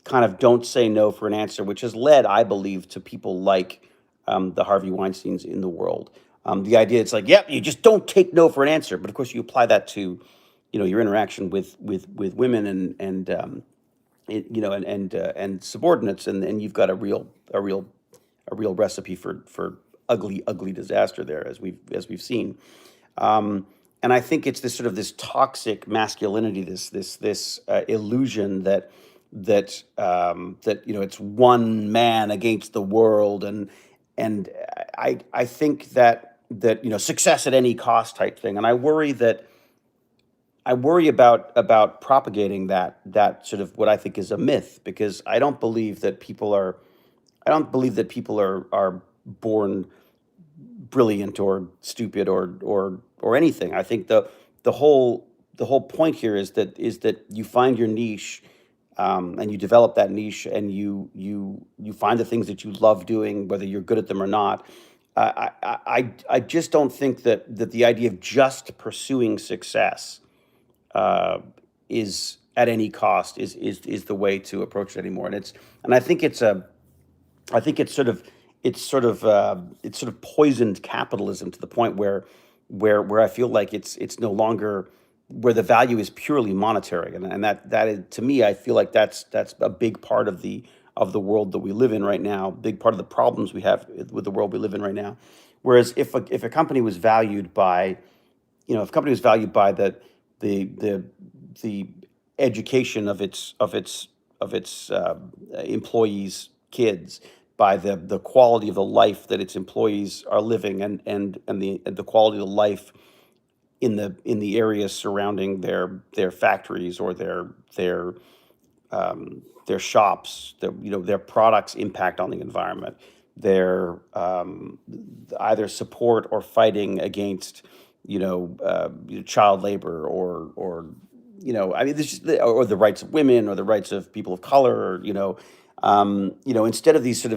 kind of don't say no for an answer, which has led, I believe, to people like the Harvey Weinsteins in the world. The idea it's like, yep, you just don't take no for an answer. But of course, you apply that to, your interaction with women and subordinates, and you've got a real recipe for ugly disaster there, as we've seen. Um, and I think it's this toxic masculinity, this illusion that it's one man against the world, and I think that success at any cost type thing, and I worry about propagating that sort of what I think is a myth, because I don't believe that people are born brilliant or stupid or anything. I think the whole point here is that you find your niche, and you develop that niche, and you find the things that you love doing, whether you're good at them or not. I just don't think that the idea of just pursuing success uh, is at any cost is the way to approach it anymore. And I think it's sort of poisoned capitalism to the point where I feel like it's no longer where the value is purely monetary, and that is, to me, I feel like that's a big part of the world that we live in right now, big part of the problems we have with the world we live in right now. Whereas if a company was valued by, if a company was valued by the the the education of its employees' kids, by the quality of the life that its employees are living, and the quality of the life in the areas surrounding their factories, or their shops, their products impact on the environment, their either support or fighting against child labor, I mean, this or the rights of women, or the rights of people of color, instead of these sort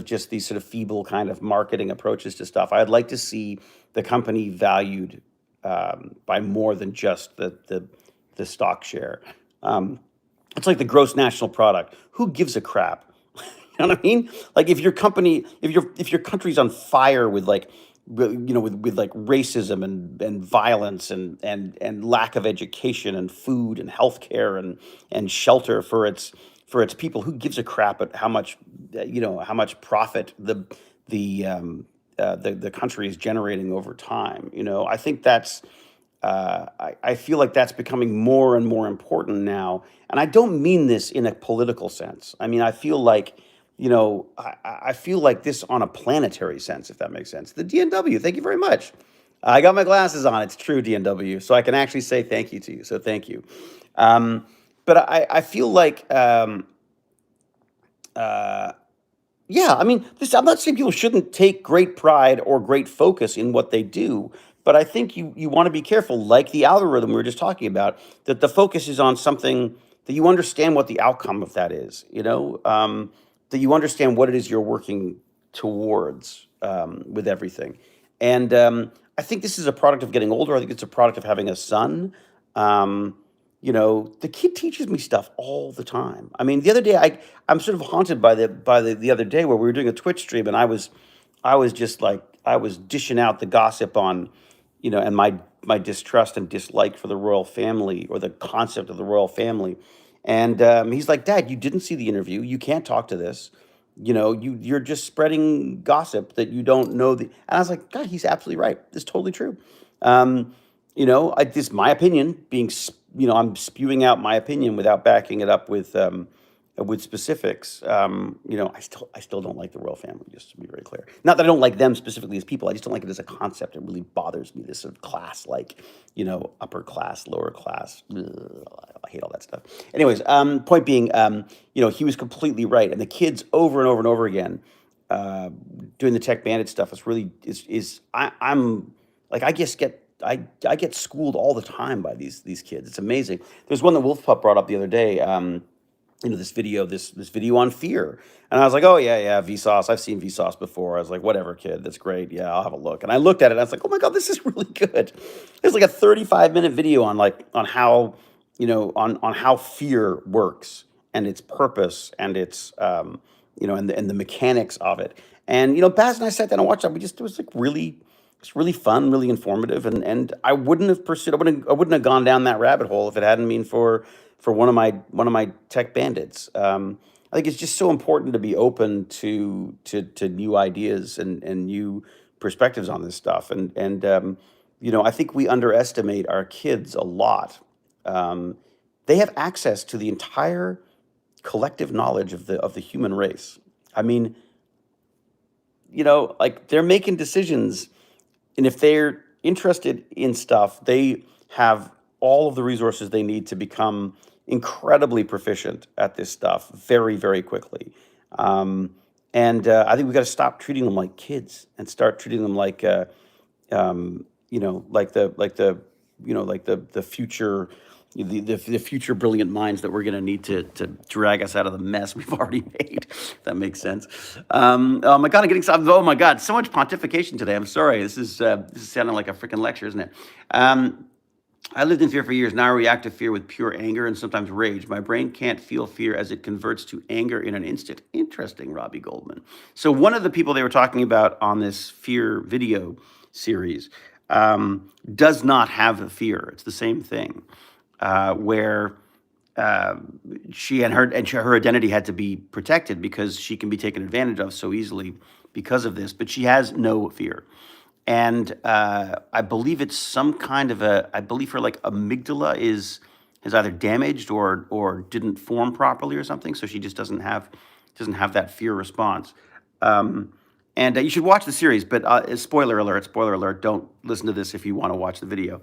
of feeble kind of marketing approaches to stuff, I'd like to see the company valued by more than just the stock share. Um, it's like the gross national product. Who gives a crap? You know what I mean? Like, if your country's on fire with, like, with like racism and violence and lack of education and food and healthcare and shelter for its people, who gives a crap at how much profit the country is generating over time? I think I feel like that's becoming more and more important now. And I don't mean this in a political sense. I mean, I feel like this on a planetary sense, if that makes sense. The DNW, thank you very much. I got my glasses on. It's true, DNW. So I can actually say thank you to you. So thank you. Um, but I feel like, uh, yeah, I mean, I'm not saying people shouldn't take great pride or great focus in what they do, but I think you want to be careful, like the algorithm we were just talking about, that the focus is on something that you understand what the outcome of that is, that you understand what it is you're working towards, with everything. And I think this is a product of getting older. I think it's a product of having a son. Um, the kid teaches me stuff all the time. I mean, the other day, I'm sort of haunted by the other day, where we were doing a Twitch stream, and I was just like, I was dishing out the gossip on, and my distrust and dislike for the royal family, or the concept of the royal family. And he's like, Dad, you didn't see the interview. You can't talk to this. You're just spreading gossip that you don't know the. And I was like, God, he's absolutely right. It's totally true. Um, this is my opinion. I'm spewing out my opinion without backing it up with specifics. I still don't like the royal family. Just to be very clear, not that I don't like them specifically as people. I just don't like it as a concept. It really bothers me. This sort of class, like, upper class, lower class. Ugh, I hate all that stuff. Anyways, point being, he was completely right, and the kids over and over and over again, uh, doing the tech bandit stuff is really is I'm like, I get schooled all the time by these kids. It's amazing. There's one that Wolf Pup brought up the other day. This video on fear, and I was like, oh yeah, yeah, Vsauce. I've seen Vsauce before. I was like, whatever, kid, that's great. Yeah, I'll have a look. And I looked at it, and I was like, oh my god, this is really good. It's like a 35-minute video on how fear works, and its purpose and its and the mechanics of it. And Baz and I sat down and watched that. It was like really, it's really fun, really informative, and I wouldn't have pursued. I wouldn't have gone down that rabbit hole if it hadn't been for one of my tech bandits. I think it's just so important to be open to new ideas and new perspectives on this stuff. And I think we underestimate our kids a lot. Um, they have access to the entire collective knowledge of the human race. I mean, like they're making decisions, and if they're interested in stuff, they have all of the resources they need to become incredibly proficient at this stuff very, very quickly. Um, and I think we got to stop treating them like kids and start treating them like, like the future, the future brilliant minds that we're going to need to drag us out of the mess we've already made. If that makes sense. Oh my God, I'm getting oh my God, so much pontification today. I'm sorry. This is sounding like a freaking lecture, isn't it? I lived in fear for years. Now I react to fear with pure anger and sometimes rage. My brain can't feel fear as it converts to anger in an instant. Interesting, Robbie Goldman. So one of the people they were talking about on this fear video series does not have a fear. It's the same thing, where she and her identity had to be protected because she can be taken advantage of so easily because of this. But she has no fear. And I believe it's some kind of I believe her like amygdala is either damaged or didn't form properly or something. So she just doesn't have that fear response. And you should watch the series, but spoiler alert, don't listen to this if you want to watch the video.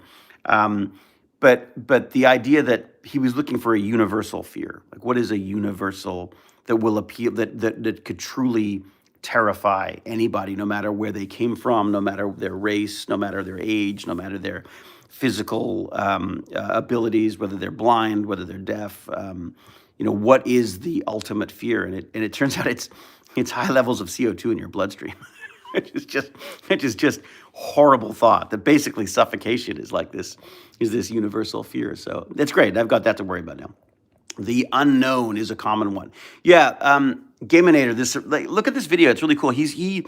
But the idea that he was looking for a universal fear, like what is a universal that will appeal, that could truly terrify anybody, no matter where they came from, no matter their race, no matter their age, no matter their physical abilities, whether they're blind, whether they're deaf. What is the ultimate fear? And it turns out it's high levels of CO2 in your bloodstream. Which is just horrible thought that basically suffocation is this universal fear. So that's great. I've got that to worry about now. The unknown is a common one. Yeah, Gaminator. Look at this video. It's really cool. He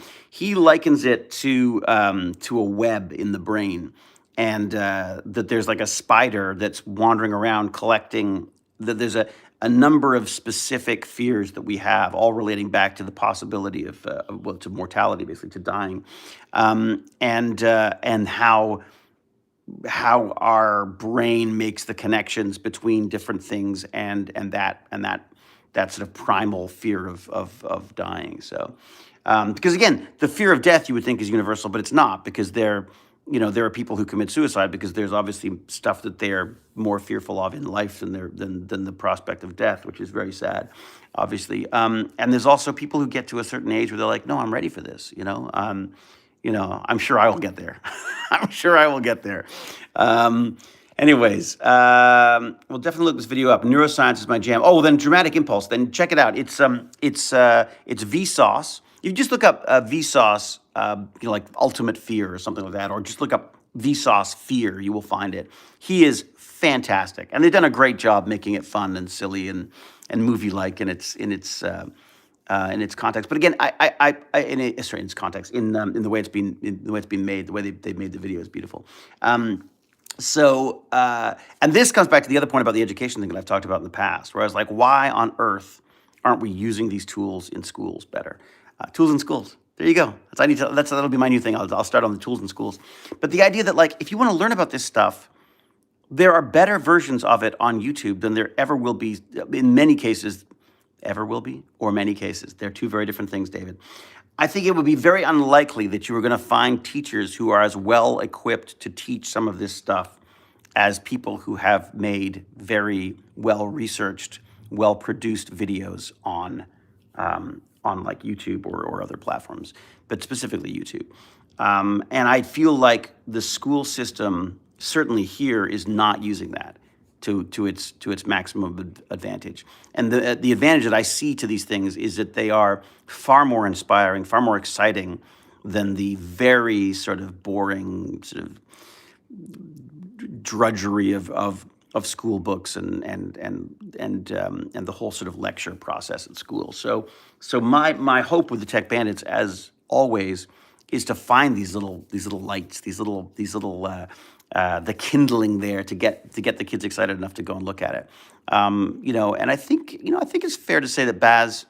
likens it to a web in the brain, and that there's like a spider that's wandering around collecting. That there's a number of specific fears that we have, all relating back to the possibility of to mortality, basically to dying, and how our brain makes the connections between different things and that sort of primal fear of dying. So because again, the fear of death you would think is universal, but it's not, because there are people who commit suicide because there's obviously stuff that they're more fearful of in life than the prospect of death, which is very sad, obviously. And there's also people who get to a certain age where they're like, no, I'm ready for this. I'm sure I will get there. I'm sure I will get there. Anyways, we'll definitely look this video up. Neuroscience is my jam. Oh, well, then Dramatic Impulse. Then check it out. It's Vsauce. You just look up Vsauce, like Ultimate Fear or something like that, or just look up Vsauce Fear. You will find it. He is fantastic, and they've done a great job making it fun and silly and movie-like in its context. But again, in its context, in the way it's been made, the way they've made the video is beautiful. And this comes back to the other point about the education thing that I've talked about in the past, where I was like, why on earth aren't we using these tools in schools better? Tools in schools. There you go. That'll be my new thing. I'll start on the tools in schools. But the idea that, like, if you want to learn about this stuff, there are better versions of it on YouTube than there ever will be. In many cases, ever will be, or many cases. They're two very different things, David. I think it would be very unlikely that you were going to find teachers who are as well equipped to teach some of this stuff as people who have made very well-researched, well-produced videos on like YouTube or other platforms, but specifically YouTube. And I feel like the school system, certainly here, is not using that to its maximum advantage. And the advantage that I see to these things is that they are far more inspiring, far more exciting than the very sort of boring sort of drudgery of of school books and the whole sort of lecture process at school. So my hope with the Tech Bandits, as always, is to find these little lights, the kindling there to get the kids excited enough to go and look at it. And I think it's fair to say that Baz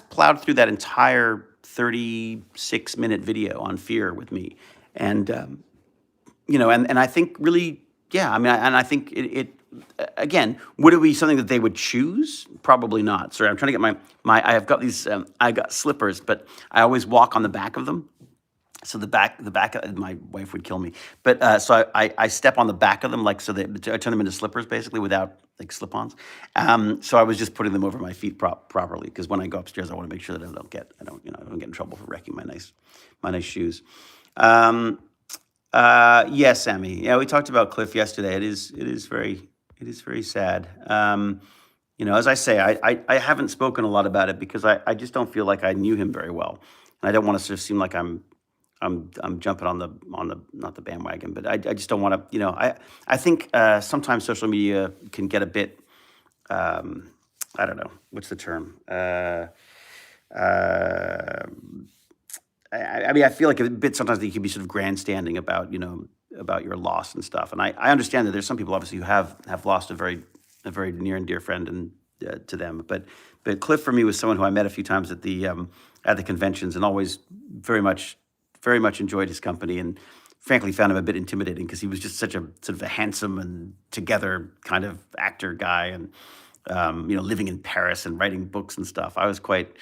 plowed through that entire 36-minute video on fear with me, and and I think really, yeah. I mean, I think it again, would it be something that they would choose? Probably not. Sorry, I'm trying to get my. I have got these. I got slippers, but I always walk on the back of them. So my wife would kill me. But so I step on the back of them, like, so that I turn them into slippers basically without like slip-ons. So I was just putting them over my feet properly, because when I go upstairs, I want to make sure that I don't get in trouble for wrecking my nice shoes. Yes, Sammy. Yeah, we talked about Cliff yesterday. It is very sad. As I say, I haven't spoken a lot about it because I just don't feel like I knew him very well, and I don't want to sort of seem like I'm jumping on the not the bandwagon, but I just don't want to. I think sometimes social media can get a bit. I don't know what's the term. I mean, I feel like a bit sometimes that you can be sort of grandstanding about your loss and stuff. And I understand that there's some people obviously who have lost a very near and dear friend and to them. But Cliff for me was someone who I met a few times at the conventions, and always very much enjoyed his company, and frankly found him a bit intimidating because he was just such a sort of a handsome and together kind of actor guy, and living in Paris and writing books and stuff. I was quite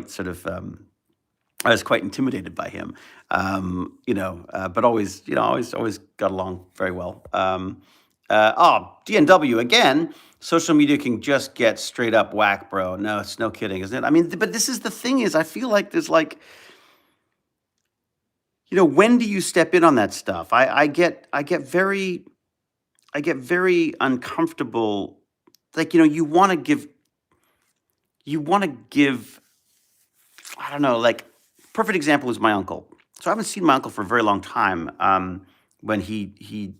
sort of. I was quite intimidated by him, but always got along very well. DNW again. Social media can just get straight up whack, bro. No, it's no kidding, isn't it? I mean, but this is the thing: is I feel like there's like, when do you step in on that stuff? I get very uncomfortable. Like, you want to give. I don't know, like, perfect example is my uncle. So I haven't seen my uncle for a very long time, when he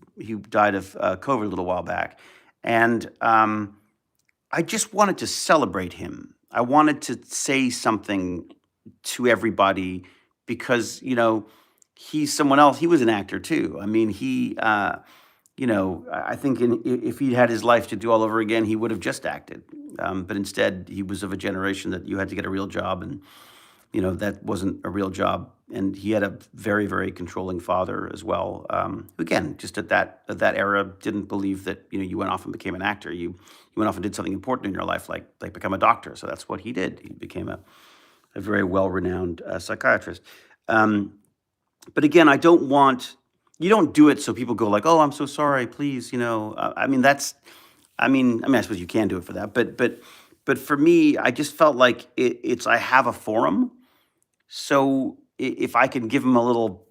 died of COVID a little while back. And I just wanted to celebrate him. I wanted to say something to everybody because, he's someone else. He was an actor too. I mean, I think if he had his life to do all over again, he would have just acted. But instead, he was of a generation that you had to get a real job, and that wasn't a real job. And he had a very, very controlling father as well. Who, again, just at that era, didn't believe that you went off and became an actor. You went off and did something important in your life, like become a doctor. So that's what he did. He became a very well-renowned psychiatrist. But again, you don't do it so people go like, "Oh, I'm so sorry, please." I mean, I suppose you can do it for that, but for me, I just felt like I have a forum. So if I can give him a little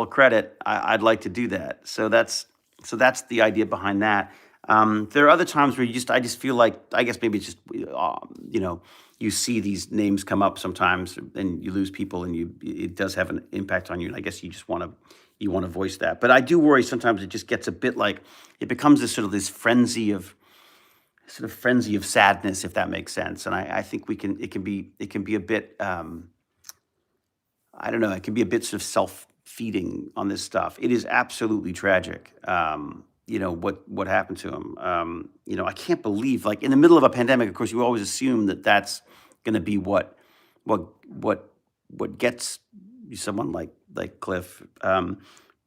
credit, I'd like to do that. So that's the idea behind that. There are other times where I just feel like, I guess maybe it's just you see these names come up sometimes, and you lose people, and it does have an impact on you. And I guess you just want to voice that. But I do worry sometimes it just gets a bit like, it becomes this frenzy of sadness, if that makes sense. And I think it can be a bit, I don't know, it can be a bit sort of self-feeding on this stuff. It is absolutely tragic, what happened to him. I can't believe, like, in the middle of a pandemic, of course, you always assume that that's going to be what gets someone like Cliff.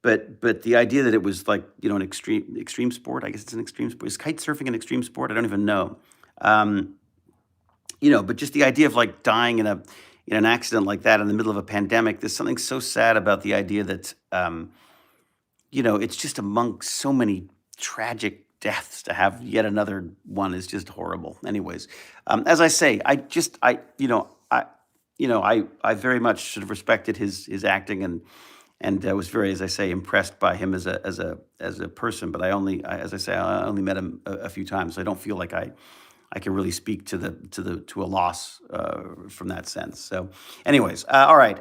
But the idea that it was like, an extreme sport, I guess it's an extreme sport. Is kite surfing an extreme sport? I don't even know. But just the idea of like dying in an accident like that in the middle of a pandemic, there's something so sad about the idea that, it's just among so many tragic deaths, to have yet another one is just horrible. Anyways, as I say, I very much sort of respected his acting, and I was very, as I say, impressed by him as a person. But I only met him a few times, so I don't feel like I can really speak to a loss from that sense. So, anyways, all right.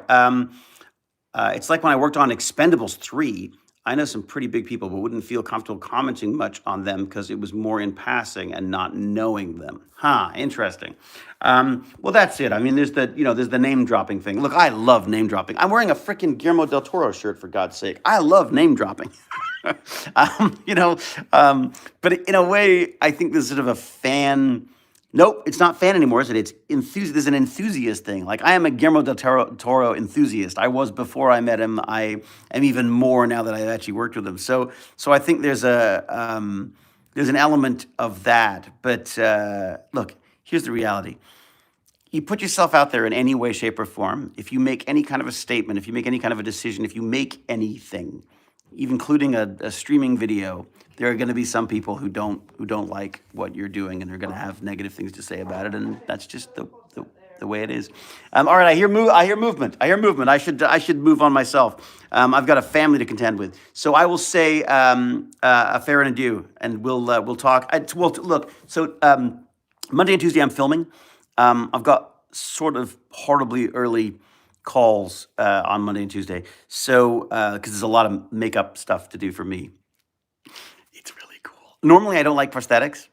It's like when I worked on Expendables 3. I know some pretty big people, but wouldn't feel comfortable commenting much on them because it was more in passing and not knowing them. Huh, interesting. Well, that's it. I mean, there's the name dropping thing. Look, I love name dropping. I'm wearing a freaking Guillermo del Toro shirt, for God's sake. I love name dropping. You know, but in a way, I think there's sort of a fan. Nope, it's not fan anymore, is it? It's enthusiast. There's an enthusiast thing. Like, I am a Guillermo del Toro enthusiast. I was before I met him. I am even more now that I've actually worked with him. So I think there's an element of that. But look, here's the reality. You put yourself out there in any way, shape, or form. If you make any kind of a statement, if you make any kind of a decision, if you make anything, even including a streaming video, there are going to be some people who don't like what you're doing, and they're going to have negative things to say about it, and that's just the way it is. All right, I hear movement. I should move on myself. I've got a family to contend with, so I will say a fair and adieu, and we'll talk. Look, so Monday and Tuesday I'm filming. I've got sort of horribly early calls on Monday and Tuesday, so because there's a lot of makeup stuff to do for me. It's really cool. Normally, I don't like prosthetics.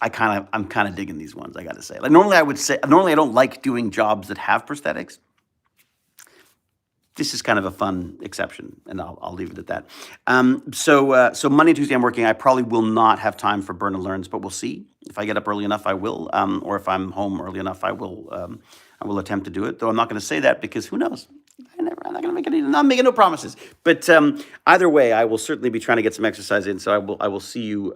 I'm kind of digging these ones, I got to say. Like, normally I don't like doing jobs that have prosthetics. This is kind of a fun exception, and I'll leave it at that. So Monday and Tuesday I'm working. I probably will not have time for Burn and Learns, but we'll see. If I get up early enough, I will. Or if I'm home early enough, I will attempt to do it. Though I'm not going to say that because who knows? I'm not going to make any. I'm not making no promises. But either way, I will certainly be trying to get some exercise in. So I will see you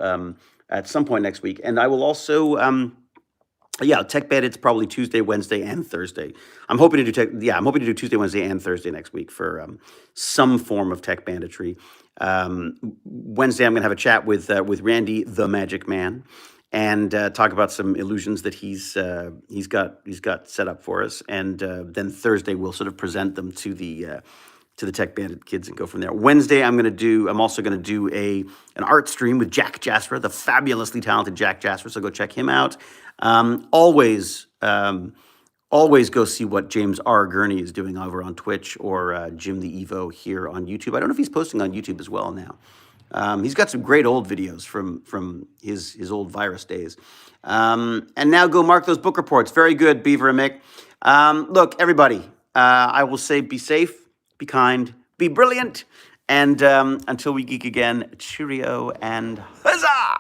at some point next week, and I will also. Tech Bandits probably Tuesday, Wednesday, and Thursday. I'm hoping to do Tuesday, Wednesday, and Thursday next week for some form of tech banditry. Wednesday, I'm going to have a chat with Randy, the Magic Man, and talk about some illusions that he's got set up for us. And then Thursday, we'll sort of present them to the Tech Bandit kids and go from there. Wednesday, I'm also going to do an art stream with Jack Jasper, the fabulously talented Jack Jasper. So go check him out. Always go see what James R. Gurney is doing over on Twitch, or Jim the Evo here on YouTube. I don't know if he's posting on YouTube as well now. He's got some great old videos from his old virus days. And now go mark those book reports. Very good, Beaver and Mick. Look, everybody, I will say be safe, be kind, be brilliant, and until we geek again, cheerio and huzzah!